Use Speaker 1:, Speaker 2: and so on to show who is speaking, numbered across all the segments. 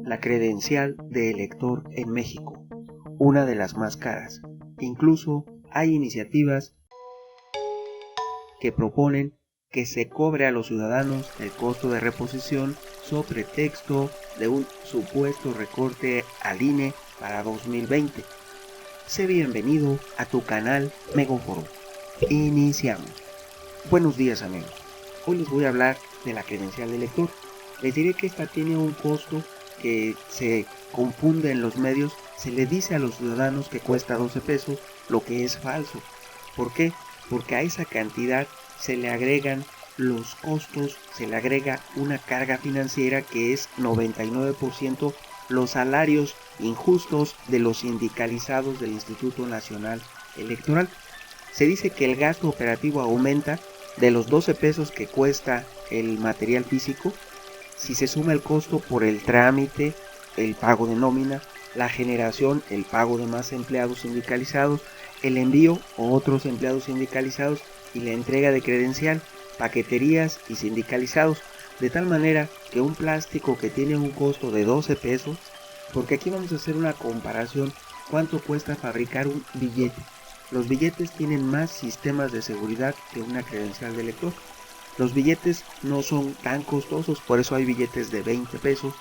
Speaker 1: la credencial de elector en México, una de las más caras. Incluso hay iniciativas que proponen que se cobre a los ciudadanos el costo de reposición sobre pretexto de un supuesto recorte al INE para 2020. Sé bienvenido a tu canal Megaforo. Iniciamos. Buenos días, amigos. Hoy les voy a hablar de la credencial de elector. Les diré que esta tiene un costo que se confunde en los medios. Se le dice a los ciudadanos que cuesta 12 pesos, lo que es falso. ¿Por qué? Porque a esa cantidad se le agregan los costos, se le agrega una carga financiera que es 99% los salarios injustos de los sindicalizados del Instituto Nacional Electoral. Se dice que el gasto operativo aumenta de los 12 pesos que cuesta el material físico, si se suma el costo por el trámite, el pago de nómina, la generación, el pago de más empleados sindicalizados, el envío o otros empleados sindicalizados y la entrega de credencial, paqueterías y sindicalizados, de tal manera que un plástico que tiene un costo de 12 pesos, porque aquí vamos a hacer una comparación, cuánto cuesta fabricar un billete. Los billetes tienen más sistemas de seguridad que una credencial de elector. Los billetes no son tan costosos, por eso hay billetes de 20 pesos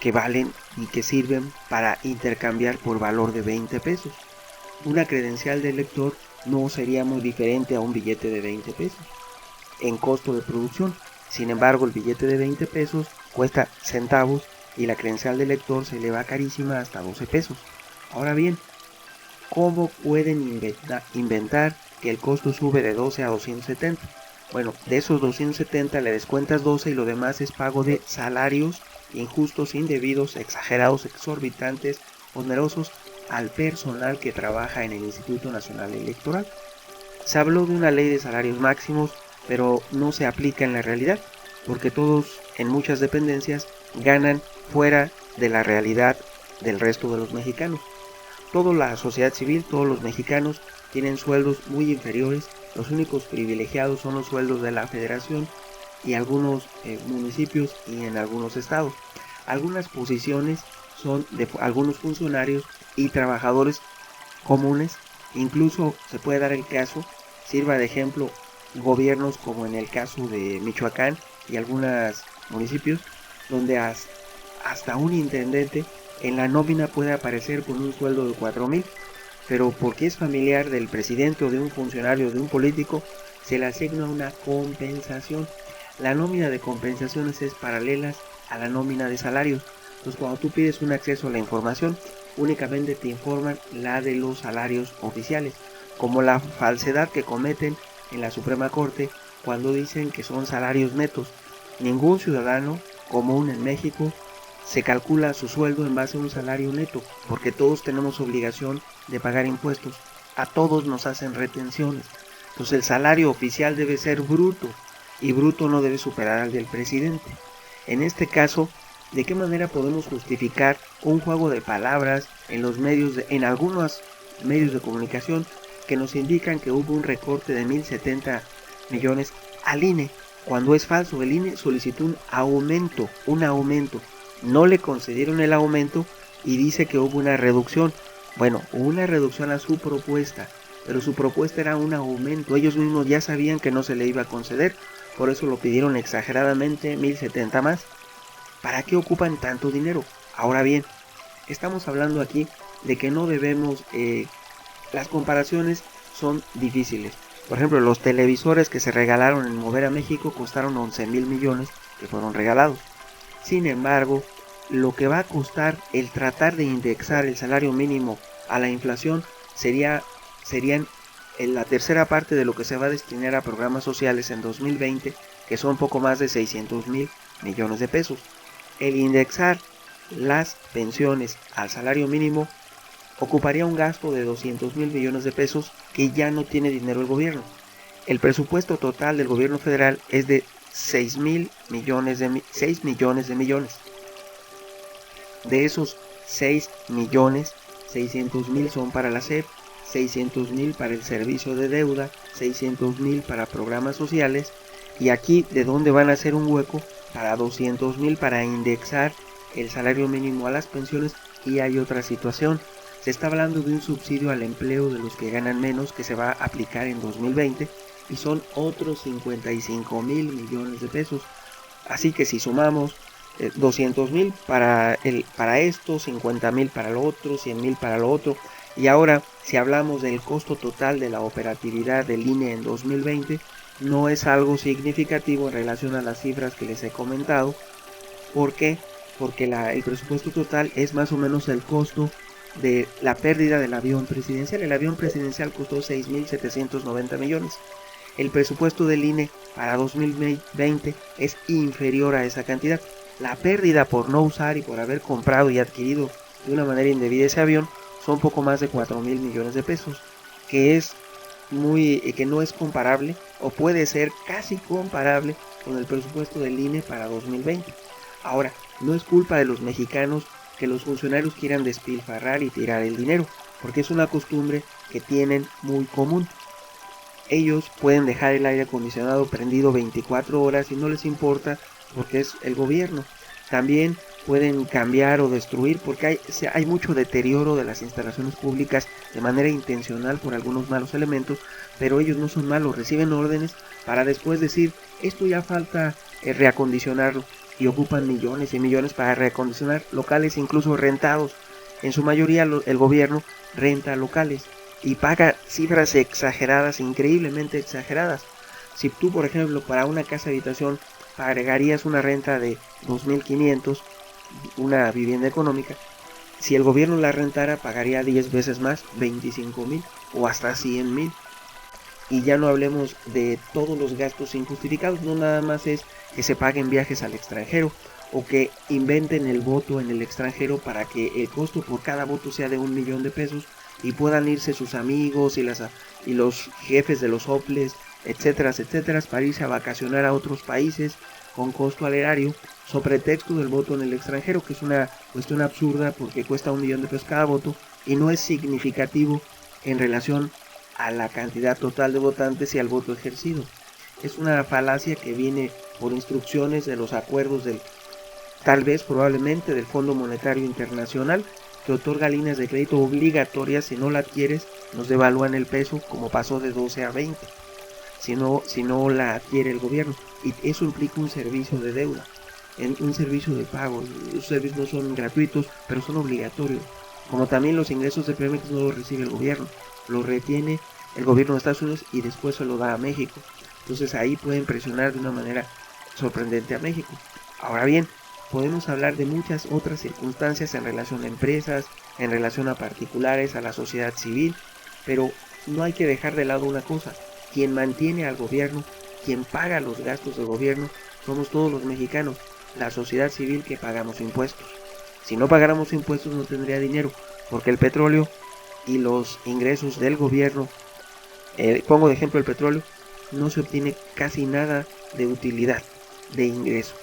Speaker 1: que valen y que sirven para intercambiar por valor de 20 pesos. Una credencial de elector no sería muy diferente a un billete de 20 pesos en costo de producción. Sin embargo, el billete de 20 pesos cuesta centavos y la credencial de elector se le va carísima hasta 12 pesos. Ahora bien, ¿cómo pueden inventar que el costo sube de 12 a 270? Bueno, de esos 270 le descuentas 12 y lo demás es pago de salarios injustos, indebidos, exagerados, exorbitantes, onerosos al personal que trabaja en el Instituto Nacional Electoral. Se habló de una ley de salarios máximos, pero no se aplica en la realidad, porque todos en muchas dependencias ganan fuera de la realidad del resto de los mexicanos. Toda la sociedad civil, todos los mexicanos tienen sueldos muy inferiores. Los únicos privilegiados son los sueldos de la federación y algunos municipios y en algunos estados. Algunas posiciones son de algunos funcionarios y trabajadores comunes. Incluso se puede dar el caso, sirva de ejemplo, gobiernos como en el caso de Michoacán y algunos municipios, donde hasta un intendente en la nómina puede aparecer con un sueldo de 4,000, pero porque es familiar del presidente o de un funcionario, de un político, se le asigna una compensación. La nómina de compensaciones es paralela a la nómina de salarios. Entonces, cuando tú pides un acceso a la información, únicamente te informan la de los salarios oficiales, como la falsedad que cometen en la Suprema Corte cuando dicen que son salarios netos. Ningún ciudadano común en México se calcula su sueldo en base a un salario neto, porque todos tenemos obligación de pagar impuestos. A todos nos hacen retenciones. Entonces el salario oficial debe ser bruto, y bruto no debe superar al del presidente. En este caso, ¿de qué manera podemos justificar un juego de palabras en los medios, en algunos medios de comunicación que nos indican que hubo un recorte de 1,070 millones al INE, cuando es falso? El INE solicitó un aumento, no le concedieron el aumento y dice que hubo una reducción. Bueno, hubo una reducción a su propuesta, pero su propuesta era un aumento. Ellos mismos ya sabían que no se le iba a conceder, por eso lo pidieron exageradamente, 1,070 más. ¿Para qué ocupan tanto dinero? Ahora bien, estamos hablando aquí de que no debemos, las comparaciones son difíciles. Por ejemplo, los televisores que se regalaron en Mover a México costaron 11,000 millones que fueron regalados. Sin embargo, lo que va a costar el tratar de indexar el salario mínimo a la inflación serían en la tercera parte de lo que se va a destinar a programas sociales en 2020, que son poco más de 600,000 millones de pesos. El indexar las pensiones al salario mínimo ocuparía un gasto de 200,000 millones de pesos que ya no tiene dinero el gobierno. El presupuesto total del gobierno federal es de 6 millones de millones. De esos 6 millones, 600,000 son para la SEP, 600,000 para el servicio de deuda, 600,000 para programas sociales, y aquí de dónde van a hacer un hueco para 200,000 para indexar el salario mínimo a las pensiones y hay otra situación. Se está hablando de un subsidio al empleo de los que ganan menos que se va a aplicar en 2020 y son otros 55,000 millones de pesos. Así que si sumamos 200,000 para esto, 50,000 para lo otro, 100,000 para lo otro, y ahora si hablamos del costo total de la operatividad del INE en 2020, no es algo significativo en relación a las cifras que les he comentado. ¿Por qué? Porque el presupuesto total es más o menos el costo de la pérdida del avión presidencial. El avión presidencial costó 6,790 millones. El presupuesto del INE para 2020 es inferior a esa cantidad. La pérdida por no usar y por haber comprado y adquirido de una manera indebida ese avión son poco más de 4,000 millones de pesos, que no es comparable o puede ser casi comparable con el presupuesto del INE para 2020. Ahora, no es culpa de los mexicanos que los funcionarios quieran despilfarrar y tirar el dinero, porque es una costumbre que tienen muy común. Ellos pueden dejar el aire acondicionado prendido 24 horas y no les importa porque es el gobierno. También pueden cambiar o destruir porque hay mucho deterioro de las instalaciones públicas de manera intencional por algunos malos elementos, pero ellos no son malos, reciben órdenes para después decir esto ya falta reacondicionarlo y ocupan millones y millones para reacondicionar locales incluso rentados. En su mayoría el gobierno renta locales y paga cifras exageradas, increíblemente exageradas. Si tú, por ejemplo, para una casa habitación pagarías una renta de 2,500, una vivienda económica, si el gobierno la rentara pagaría 10 veces más, 25,000 o hasta 100,000. Y ya no hablemos de todos los gastos injustificados, no nada más es que se paguen viajes al extranjero o que inventen el voto en el extranjero para que el costo por cada voto sea de 1,000,000 de pesos y puedan irse sus amigos y los jefes de los OPLES, etcétera, etcétera, para irse a vacacionar a otros países con costo al erario, sobre pretexto del voto en el extranjero, que es una cuestión absurda porque cuesta 1,000,000 de pesos cada voto y no es significativo en relación a la cantidad total de votantes y al voto ejercido. Es una falacia que viene por instrucciones de los acuerdos tal vez probablemente del Fondo Monetario Internacional, que otorga líneas de crédito obligatorias. Si no la adquieres, nos devalúan el peso, como pasó de 12 a 20, si no la adquiere el gobierno. Y eso implica un servicio de deuda, un servicio de pago. Los servicios no son gratuitos, pero son obligatorios. Como también los ingresos de Pemex no los recibe el gobierno, los retiene el gobierno de Estados Unidos y después se lo da a México. Entonces ahí pueden presionar de una manera sorprendente a México. Ahora bien, podemos hablar de muchas otras circunstancias en relación a empresas, en relación a particulares, a la sociedad civil, pero no hay que dejar de lado una cosa: quien mantiene al gobierno, quien paga los gastos del gobierno, somos todos los mexicanos, la sociedad civil que pagamos impuestos. Si no pagáramos impuestos no tendría dinero, porque el petróleo y los ingresos del gobierno, pongo de ejemplo el petróleo, no se obtiene casi nada de utilidad, de ingreso.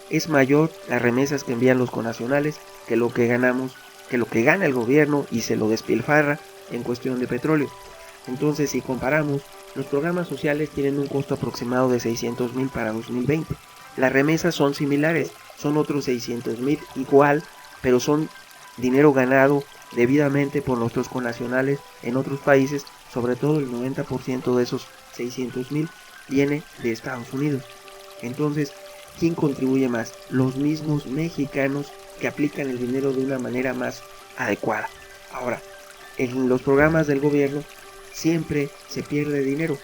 Speaker 1: Es mayor las remesas que envían los connacionales que lo que gana el gobierno y se lo despilfarra en cuestión de petróleo. Entonces, si comparamos, los programas sociales tienen un costo aproximado de 600,000 para 2020. Las remesas son similares, son otros 600,000 igual, pero son dinero ganado debidamente por nuestros connacionales en otros países. Sobre todo el 90% de esos 600,000 viene de Estados Unidos. Entonces, ¿quién contribuye más? Los mismos mexicanos que aplican el dinero de una manera más adecuada. Ahora, en los programas del gobierno siempre se pierde dinero.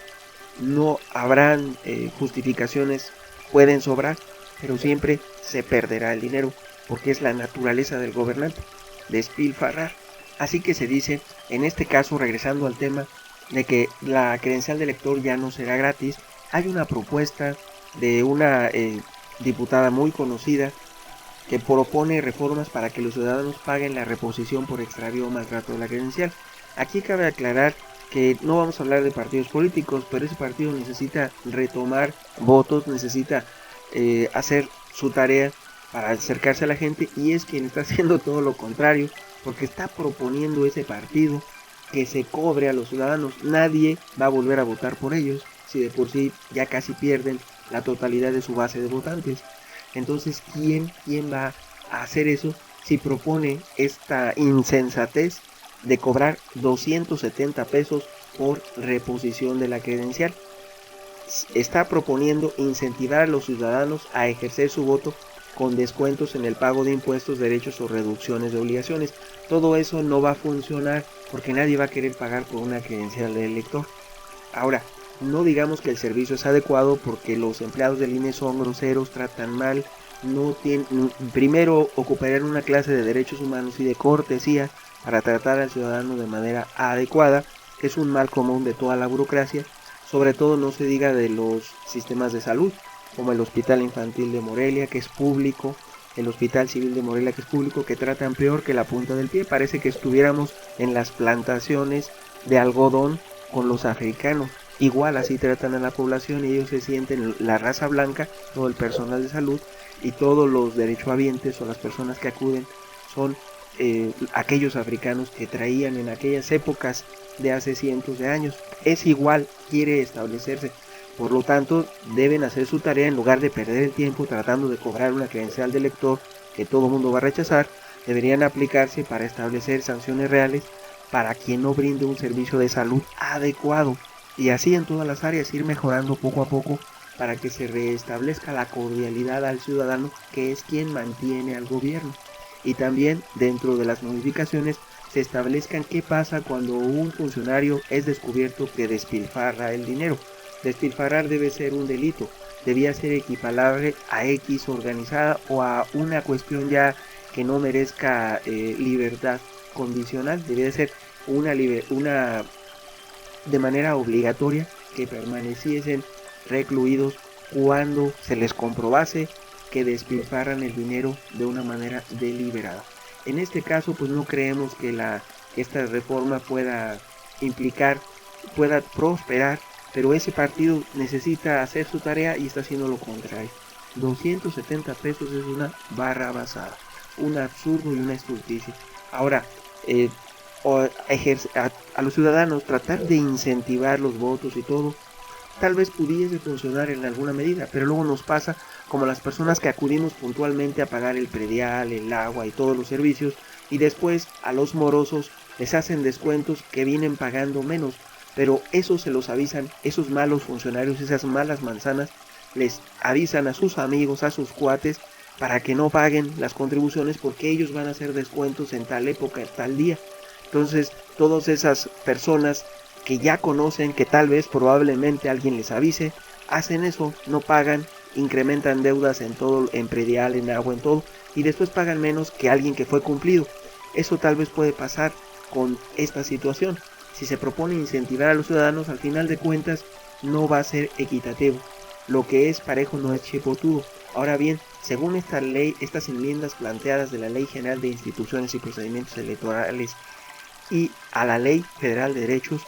Speaker 1: No habrán justificaciones, pueden sobrar, pero siempre se perderá el dinero, porque es la naturaleza del gobernante, despilfarrar. Así que se dice, en este caso, regresando al tema, de que la credencial de elector ya no será gratis. Hay una propuesta de una diputada muy conocida que propone reformas para que los ciudadanos paguen la reposición por extravío o maltrato de la credencial. Aquí cabe aclarar que no vamos a hablar de partidos políticos, pero ese partido necesita retomar votos, necesita hacer su tarea para acercarse a la gente, y es quien está haciendo todo lo contrario, porque está proponiendo ese partido que se cobre a los ciudadanos. Nadie va a volver a votar por ellos, si de por sí ya casi pierden la totalidad de su base de votantes. Entonces, ¿quién va a hacer eso si propone esta insensatez de cobrar 270 pesos por reposición de la credencial? Está proponiendo incentivar a los ciudadanos a ejercer su voto con descuentos en el pago de impuestos, derechos o reducciones de obligaciones. Todo eso no va a funcionar porque nadie va a querer pagar por una credencial de elector. Ahora, no digamos que el servicio es adecuado porque los empleados del INE son groseros, tratan mal, no tienen, primero ocuparían una clase de derechos humanos y de cortesía para tratar al ciudadano de manera adecuada, que es un mal común de toda la burocracia. Sobre todo no se diga de los sistemas de salud, como el Hospital Infantil de Morelia, que es público, el Hospital Civil de Morelia, que es público, que tratan peor que la punta del pie. Parece que estuviéramos en las plantaciones de algodón con los africanos. Igual así tratan a la población y ellos se sienten la raza blanca, todo el personal de salud y todos los derechohabientes o las personas que acuden son aquellos africanos que traían en aquellas épocas de hace cientos de años. Es igual, quiere establecerse. Por lo tanto, deben hacer su tarea en lugar de perder el tiempo tratando de cobrar una credencial de elector que todo el mundo va a rechazar. Deberían aplicarse para establecer sanciones reales para quien no brinde un servicio de salud adecuado y así en todas las áreas ir mejorando poco a poco para que se restablezca la cordialidad al ciudadano, que es quien mantiene al gobierno. Y también dentro de las modificaciones se establezcan qué pasa cuando un funcionario es descubierto que despilfarra el dinero. Despilfarrar debe ser un delito, debía ser equiparable a X organizada o a una cuestión ya que no merezca libertad condicional, debía ser una de manera obligatoria que permaneciesen recluidos cuando se les comprobase que despilfarran el dinero de una manera deliberada. En este caso, pues no creemos que esta reforma pueda prosperar, pero ese partido necesita hacer su tarea y está haciendo lo contrario. 270 pesos es una barrabasada, un absurdo y una estulticia. Ahora, a los ciudadanos tratar de incentivar los votos y todo, tal vez pudiese funcionar en alguna medida, pero luego nos pasa como las personas que acudimos puntualmente a pagar el predial, el agua y todos los servicios, y después a los morosos les hacen descuentos que vienen pagando menos, pero eso se los avisan, esos malos funcionarios, esas malas manzanas, les avisan a sus amigos, a sus cuates, para que no paguen las contribuciones porque ellos van a hacer descuentos en tal época, en tal día. Entonces, todas esas personas que ya conocen, que tal vez probablemente alguien les avise, hacen eso, no pagan, incrementan deudas en todo, en predial, en agua, en todo, y después pagan menos que alguien que fue cumplido. Eso tal vez puede pasar con esta situación. Si se propone incentivar a los ciudadanos, al final de cuentas no va a ser equitativo. Lo que es parejo no es chipotudo. Ahora bien, según esta ley, estas enmiendas planteadas de la Ley General de Instituciones y Procedimientos Electorales y a la Ley Federal de Derechos,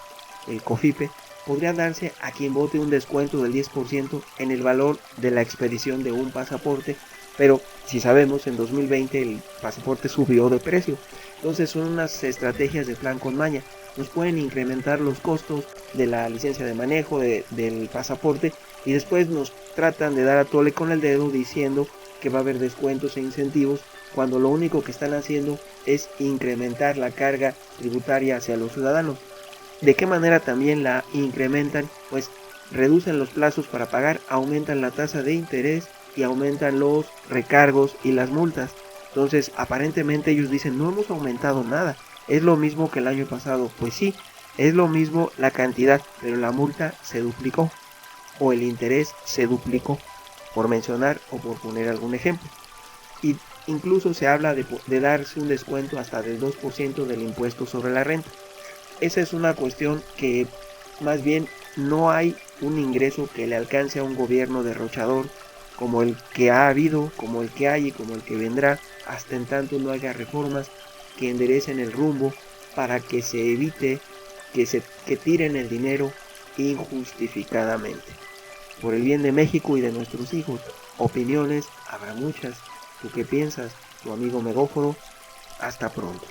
Speaker 1: el COFIPE, podría darse a quien vote un descuento del 10% en el valor de la expedición de un pasaporte, pero si sabemos, en 2020 el pasaporte subió de precio. Entonces son unas estrategias de plan con maña. Nos pueden incrementar los costos de la licencia de manejo del pasaporte y después nos tratan de dar a tole con el dedo diciendo que va a haber descuentos e incentivos cuando lo único que están haciendo es incrementar la carga tributaria hacia los ciudadanos. ¿De qué manera también la incrementan? Pues reducen los plazos para pagar, aumentan la tasa de interés y aumentan los recargos y las multas. Entonces, aparentemente ellos dicen, no hemos aumentado nada, es lo mismo que el año pasado. Pues sí, es lo mismo la cantidad, pero la multa se duplicó o el interés se duplicó, por mencionar o por poner algún ejemplo. Y incluso se habla de darse un descuento hasta del 2% del impuesto sobre la renta. Esa es una cuestión que más bien no hay un ingreso que le alcance a un gobierno derrochador como el que ha habido, como el que hay y como el que vendrá, hasta en tanto no haya reformas que enderecen el rumbo para que se evite que tiren el dinero injustificadamente. Por el bien de México y de nuestros hijos, opiniones habrá muchas. ¿Tú qué piensas? Tu amigo Megóforo. Hasta pronto.